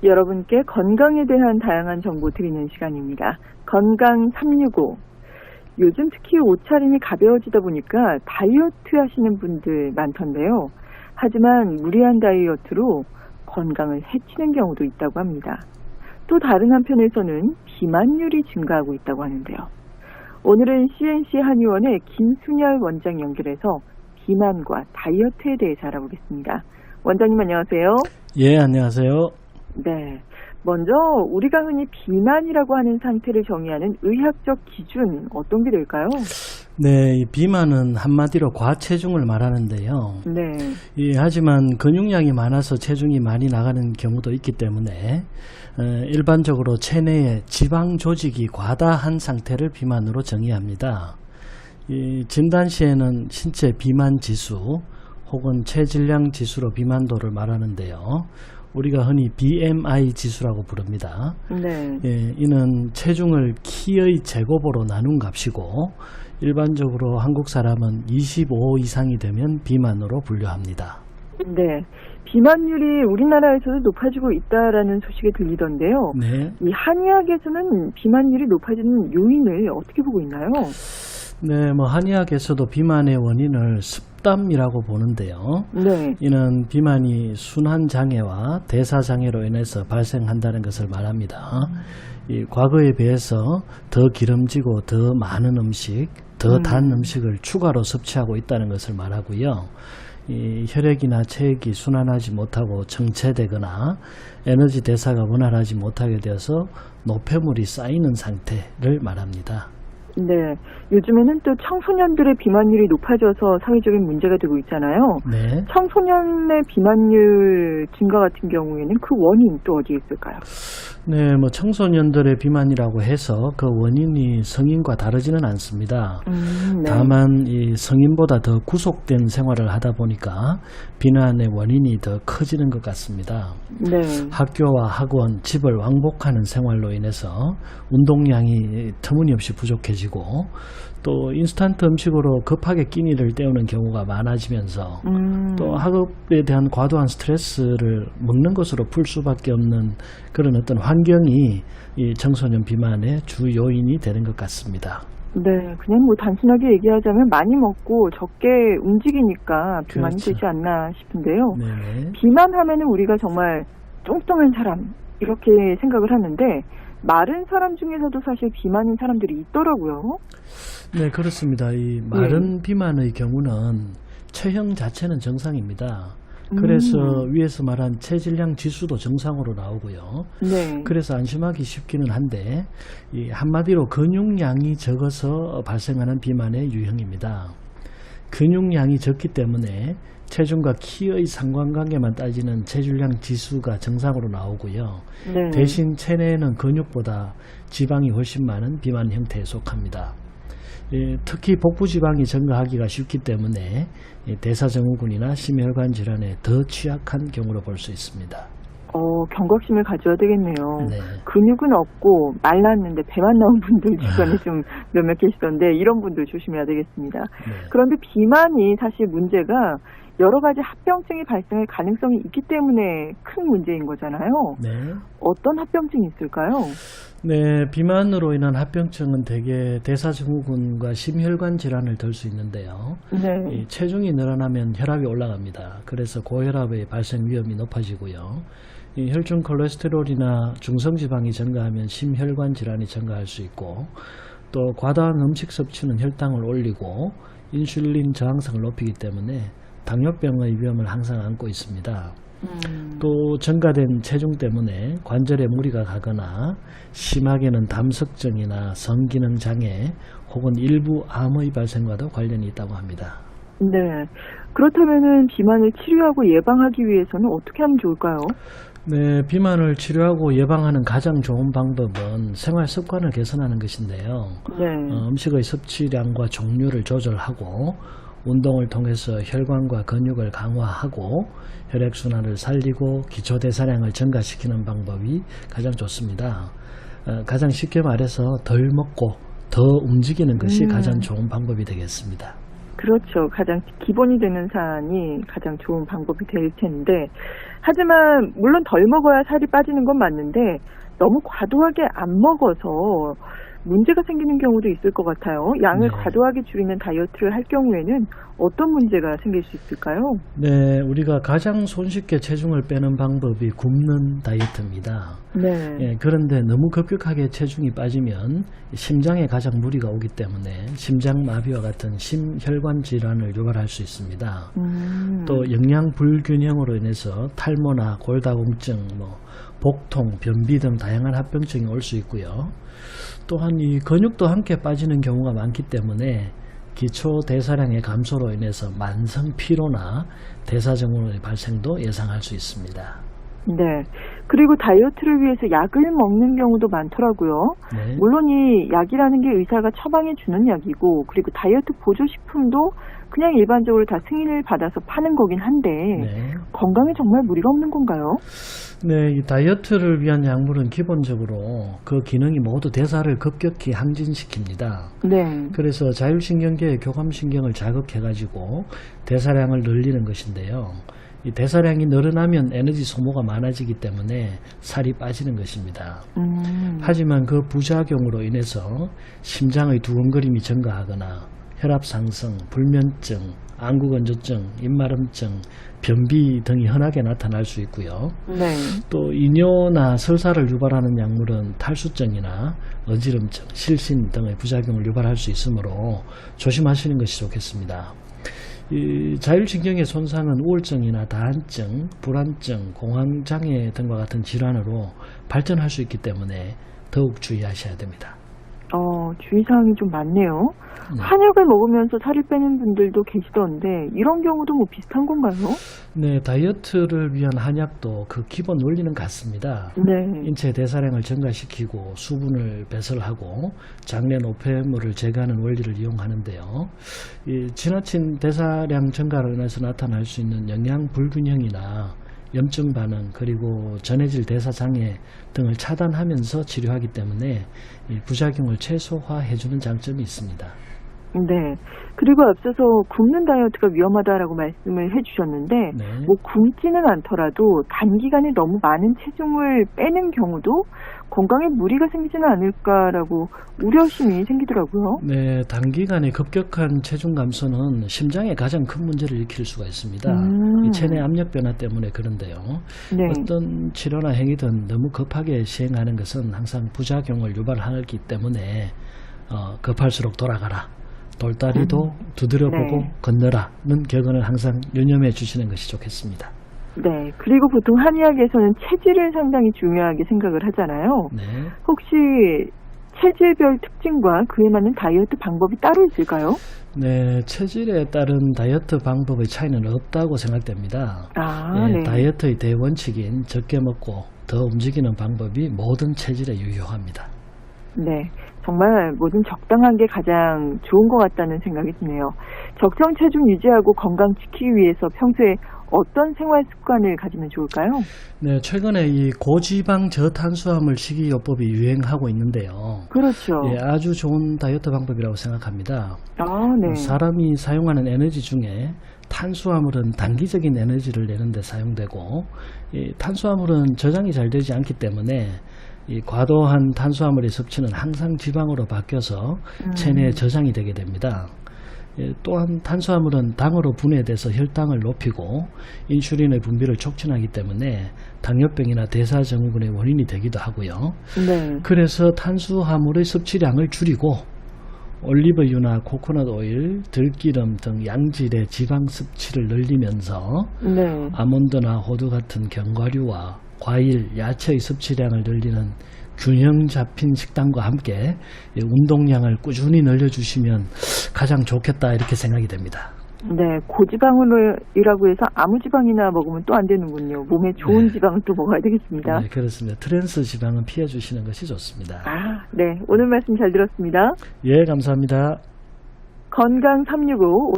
여러분께 건강에 대한 다양한 정보 드리는 시간입니다. 건강 365. 요즘 특히 옷차림이 가벼워지다 보니까 다이어트 하시는 분들 많던데요. 하지만 무리한 다이어트로 건강을 해치는 경우도 있다고 합니다. 또 다른 한편에서는 비만율이 증가하고 있다고 하는데요. 오늘은 CNC 한의원의 김순열 원장 연결해서 비만과 다이어트에 대해서 알아보겠습니다. 원장님 안녕하세요. 예, 안녕하세요. 네. 먼저 우리가 흔히 비만이라고 하는 상태를 정의하는 의학적 기준 어떤 게 될까요? 네, 이 비만은 한마디로 과체중을 말하는데요. 네. 하지만 근육량이 많아서 체중이 많이 나가는 경우도 있기 때문에 일반적으로 체내에 지방 조직이 과다한 상태를 비만으로 정의합니다. 이 진단 시에는 신체 비만 지수 혹은 체질량 지수로 비만도를 말하는데요. 우리가 흔히 BMI 지수라고 부릅니다. 네. 예, 이는 체중을 키의 제곱으로 나눈 값이고 일반적으로 한국 사람은 25 이상이 되면 비만으로 분류합니다. 네. 비만율이 우리나라에서도 높아지고 있다라는 소식이 들리던데요. 네. 이 한의학에서는 비만율이 높아지는 요인을 어떻게 보고 있나요? 네, 한의학에서도 비만의 원인을 습담이라고 보는데요. 네. 이는 비만이 순환장애와 대사장애로 인해서 발생한다는 것을 말합니다. 이 과거에 비해서 더 기름지고 더 많은 음식, 더 단 음식을 추가로 섭취하고 있다는 것을 말하고요. 이 혈액이나 체액이 순환하지 못하고 정체되거나 에너지 대사가 원활하지 못하게 되어서 노폐물이 쌓이는 상태를 말합니다. 네. 요즘에는 또 청소년들의 비만율이 높아져서 사회적인 문제가 되고 있잖아요. 네. 청소년의 비만율 증가 같은 경우에는 그 원인 또 어디에 있을까요? 네, 청소년들의 비만이라고 해서 그 원인이 성인과 다르지는 않습니다. 네. 다만 이 성인보다 더 구속된 생활을 하다 보니까 비만의 원인이 더 커지는 것 같습니다. 네. 학교와 학원, 집을 왕복하는 생활로 인해서 운동량이 터무니없이 부족해지고 또 인스턴트 음식으로 급하게 끼니를 때우는 경우가 많아지면서 또 학업에 대한 과도한 스트레스를 먹는 것으로 풀 수밖에 없는 그런 어떤 환경이 이 청소년 비만의 주 요인이 되는 것 같습니다. 네, 그냥 단순하게 얘기하자면 많이 먹고 적게 움직이니까 비만이 그렇죠. 되지 않나 싶은데요. 네네. 비만하면은 우리가 정말 뚱뚱한 사람 이렇게 생각을 하는데 마른 사람 중에서도 사실 비만인 사람들이 있더라고요. 네, 그렇습니다. 이 마른 비만의 경우는 체형 자체는 정상입니다. 그래서 위에서 말한 체질량 지수도 정상으로 나오고요. 네. 그래서 안심하기 쉽기는 한데 이 한마디로 근육량이 적어서 발생하는 비만의 유형입니다. 근육량이 적기 때문에 체중과 키의 상관관계만 따지는 체질량 지수가 정상으로 나오고요. 네. 대신 대신 체내에는 근육보다 지방이 훨씬 많은 비만 형태에 속합니다. 특히 복부지방이 증가하기가 쉽기 때문에 대사증후군이나 심혈관 질환에 더 취약한 경우로 볼 수 있습니다. 경각심을 가져야 되겠네요. 네. 근육은 없고 말랐는데 배만 나온 분들 주변에 좀 몇몇 계시던데 이런 분들 조심해야 되겠습니다. 네. 그런데 비만이 사실 문제가 여러 가지 합병증이 발생할 가능성이 있기 때문에 큰 문제인 거잖아요. 네. 어떤 합병증이 있을까요? 네, 비만으로 인한 합병증은 대개 대사증후군과 심혈관 질환을 들 수 있는데요. 네. 이 체중이 늘어나면 혈압이 올라갑니다. 그래서 고혈압의 발생 위험이 높아지고요. 이 혈중 콜레스테롤이나 중성지방이 증가하면 심혈관 질환이 증가할 수 있고 또 과다한 음식 섭취는 혈당을 올리고 인슐린 저항성을 높이기 때문에 당뇨병의 위험을 항상 안고 있습니다. 또 증가된 체중 때문에 관절에 무리가 가거나 심하게는 담석증이나 성기능 장애 혹은 일부 암의 발생과도 관련이 있다고 합니다. 네. 그렇다면은 비만을 치료하고 예방하기 위해서는 어떻게 하면 좋을까요? 네, 비만을 치료하고 예방하는 가장 좋은 방법은 생활 습관을 개선하는 것인데요. 네. 음식의 섭취량과 종류를 조절하고 운동을 통해서 혈관과 근육을 강화하고 혈액순환을 살리고 기초대사량을 증가시키는 방법이 가장 좋습니다. 가장 쉽게 말해서 덜 먹고 더 움직이는 것이 가장 좋은 방법이 되겠습니다. 그렇죠. 가장 기본이 되는 사안이 가장 좋은 방법이 될 텐데, 하지만 물론 덜 먹어야 살이 빠지는 건 맞는데 너무 과도하게 안 먹어서 문제가 생기는 경우도 있을 것 같아요. 양을 네. 과도하게 줄이는 다이어트를 할 경우에는 어떤 문제가 생길 수 있을까요? 네, 우리가 가장 손쉽게 체중을 빼는 방법이 굶는 다이어트입니다. 네. 예, 그런데 너무 급격하게 체중이 빠지면 심장에 가장 무리가 오기 때문에 심장마비와 같은 심혈관 질환을 유발할 수 있습니다. 또 영양 불균형으로 인해서 탈모나 골다공증, 복통, 변비 등 다양한 합병증이 올 수 있고요. 또한 이 근육도 함께 빠지는 경우가 많기 때문에 기초 대사량의 감소로 인해서 만성 피로나 대사증후군의 발생도 예상할 수 있습니다. 네. 그리고 다이어트를 위해서 약을 먹는 경우도 많더라고요. 네. 물론 이 약이라는 게 의사가 처방해 주는 약이고, 그리고 다이어트 보조식품도 그냥 일반적으로 다 승인을 받아서 파는 거긴 한데, 네. 건강에 정말 무리가 없는 건가요? 네, 이 다이어트를 위한 약물은 기본적으로 그 기능이 모두 대사를 급격히 항진시킵니다. 네. 그래서 자율신경계의 교감신경을 자극해가지고 대사량을 늘리는 것인데요. 이 대사량이 늘어나면 에너지 소모가 많아지기 때문에 살이 빠지는 것입니다. 하지만 그 부작용으로 인해서 심장의 두근거림이 증가하거나 혈압 상승, 불면증, 안구건조증, 입마름증, 변비 등이 흔하게 나타날 수 있고요. 네. 또 이뇨나 설사를 유발하는 약물은 탈수증이나 어지럼증, 실신 등의 부작용을 유발할 수 있으므로 조심하시는 것이 좋겠습니다. 이 자율신경의 손상은 우울증이나 다한증, 불안증, 공황장애 등과 같은 질환으로 발전할 수 있기 때문에 더욱 주의하셔야 됩니다. 주의사항이 좀 많네요. 네. 한약을 먹으면서 살을 빼는 분들도 계시던데 이런 경우도 뭐 비슷한 건가요? 네, 다이어트를 위한 한약도 그 기본 원리는 같습니다. 네. 인체 대사량을 증가시키고 수분을 배설하고 장내 노폐물을 제거하는 원리를 이용하는데요. 이 지나친 대사량 증가로 인해서 나타날 수 있는 영양 불균형이나 염증 반응 그리고 전해질 대사 장애 등을 차단하면서 치료하기 때문에 이 부작용을 최소화해주는 장점이 있습니다. 네. 그리고 앞서서 굶는 다이어트가 위험하다라고 말씀을 해주셨는데, 네. 뭐 굶지는 않더라도 단기간에 너무 많은 체중을 빼는 경우도 건강에 무리가 생기지는 않을까라고 우려심이 생기더라고요. 네, 단기간에 급격한 체중 감소는 심장에 가장 큰 문제를 일으킬 수가 있습니다. 이 체내 압력 변화 때문에 그런데요. 네. 어떤 치료나 행위든 너무 급하게 시행하는 것은 항상 부작용을 유발하기 때문에 급할수록 돌아가라. 돌다리도 두드려보고 네. 건너라는 격언을 항상 유념해 주시는 것이 좋겠습니다. 네. 그리고 보통 한의학에서는 체질을 상당히 중요하게 생각을 하잖아요. 네. 혹시 체질별 특징과 그에 맞는 다이어트 방법이 따로 있을까요? 네, 체질에 따른 다이어트 방법의 차이는 없다고 생각됩니다. 네. 다이어트의 대원칙인 적게 먹고 더 움직이는 방법이 모든 체질에 유효합니다. 네. 정말 뭐든 적당한 게 가장 좋은 것 같다는 생각이 드네요. 적정 체중 유지하고 건강 지키기 위해서 평소에 어떤 생활 습관을 가지면 좋을까요? 네, 최근에 이 고지방 저탄수화물 식이요법이 유행하고 있는데요. 그렇죠. 예, 아주 좋은 다이어트 방법이라고 생각합니다. 네. 사람이 사용하는 에너지 중에 탄수화물은 단기적인 에너지를 내는 데 사용되고, 이 탄수화물은 저장이 잘 되지 않기 때문에 이 과도한 탄수화물의 섭취는 항상 지방으로 바뀌어서 체내에 저장이 되게 됩니다. 또한 탄수화물은 당으로 분해돼서 혈당을 높이고 인슐린의 분비를 촉진하기 때문에 당뇨병이나 대사증후군의 원인이 되기도 하고요. 네. 그래서 탄수화물의 섭취량을 줄이고 올리브유나 코코넛 오일, 들기름 등 양질의 지방 섭취를 늘리면서 네. 아몬드나 호두 같은 견과류와 과일, 야채의 섭취량을 늘리는 균형 잡힌 식단과 함께 운동량을 꾸준히 늘려주시면 가장 좋겠다 이렇게 생각이 됩니다. 네, 고지방이라고 해서 아무 지방이나 먹으면 또 안 되는군요. 몸에 좋은 지방을 또 먹어야 되겠습니다. 네, 그렇습니다. 트랜스 지방은 피해 주시는 것이 좋습니다. 네. 오늘 말씀 잘 들었습니다. 예, 감사합니다. 건강 365